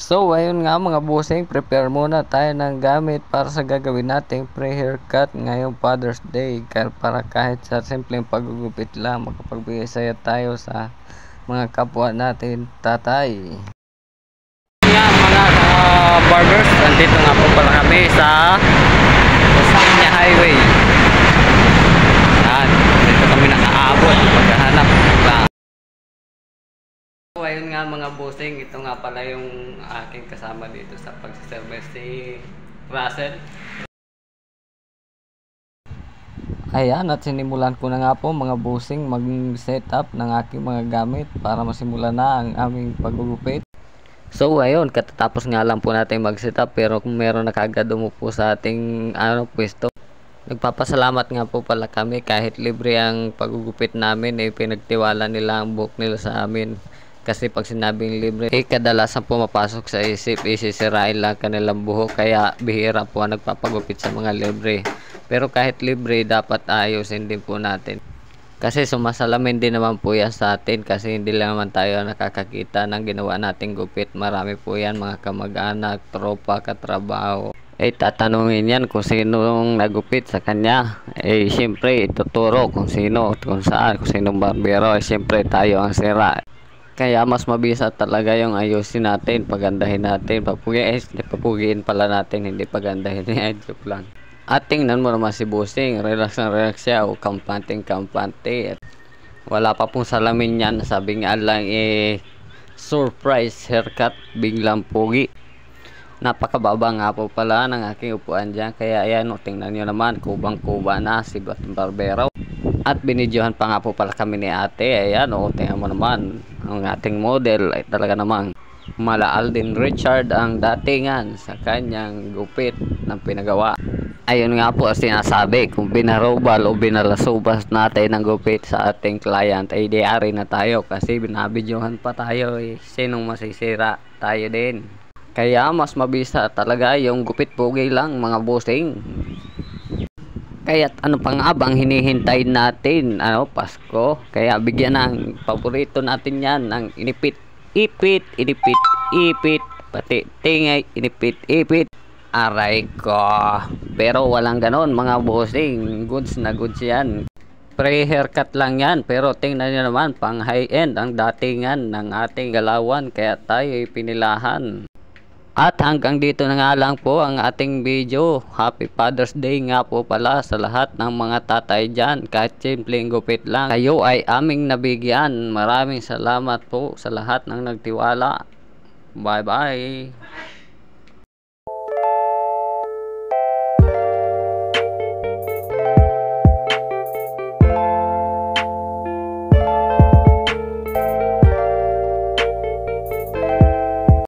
So ayun nga mga bossing, prepare muna tayo ng gamit para sa gagawin nating pre-haircut ngayong Father's Day, para kahit sa simpleng paggugupit lang makapagbigay saya tayo sa mga kapwa natin tatay. Nga mga barbers, andito nga po pala kami sa Lusanya Highway. Yan, dito kami nakaabot maghahanap lang. So, ayun nga mga bossing, ito nga pala yung aking kasama dito sa pagsiservice, si Russell. Ayan, at sinimulan ko na nga po mga bossing mag-setup ng aking mga gamit para masimulan na ang aming paggugupit. So ayun, katatapos nga lang po natin mag-setup, pero kung meron na kagad umupo sa ating pwesto. Nagpapasalamat nga po pala kami kahit libre ang paggugupit namin, pinagtiwala nila ang buhok nila sa amin. Kasi pag sinabing libre, kadalasan pumapasok sa isip, isisirain lang kanilang buhok, kaya bihira po ang nagpapagupit sa mga libre. Pero kahit libre, dapat ayusin din po natin. Kasi sumasalamin din naman po yan sa atin, kasi hindi lang naman tayo nakakakita ng ginawa nating gupit. Marami po yan, mga kamag-anak, tropa, katrabaho. Tatanungin yan kung sinong nagupit sa kanya. Siyempre ituturo kung sino, kung saan, kung sinong barbero. Siyempre tayo ang sira. Kaya mas mabisa talaga yung ayusin natin, pagandahin natin, papugiin pala natin, hindi pagandahin. Joke lang. At tingnan mo naman si bossing, relax na relax siya, o kampante. Wala pa pong salamin yan, sabi nga lang surprise haircut, biglang pugi. Napakababa nga po pala ng aking upuan dyan, kaya ayan o, tingnan nyo naman, kubang-kuba na si barbero. At binidyohan pa nga po pala kami ni ate. Ayan o, tingnan mo naman, ang ating model ay talaga namang mala Alden Richard ang datingan sa kanyang gupit ng pinagawa. Ayun nga po sinasabi, kung binarobal o binalasubas natin ang gupit sa ating client, ay diari na tayo kasi binabidyohan pa tayo. Sinong masisira? Tayo din. Kaya mas mabisa talaga yung gupit pugi lang mga bossing. Kaya ano pa nga bang hinihintay natin? Pasko. Kaya bigyan ng paborito natin yan, ng inipit, ipit, pati tingay, inipit, ipit. Aray ko. Pero walang ganon mga bossing. Goods na goods yan. Pre-haircut lang yan. Pero tingnan nyo naman, pang high-end ang datingan ng ating galawan. Kaya tayo pinilahan. At hanggang dito na nga lang po ang ating video. Happy Father's Day nga po pala sa lahat ng mga tatay dyan. Kahit simpleng gupit lang, kayo ay aming nabigyan. Maraming salamat po sa lahat ng nagtiwala. Bye bye.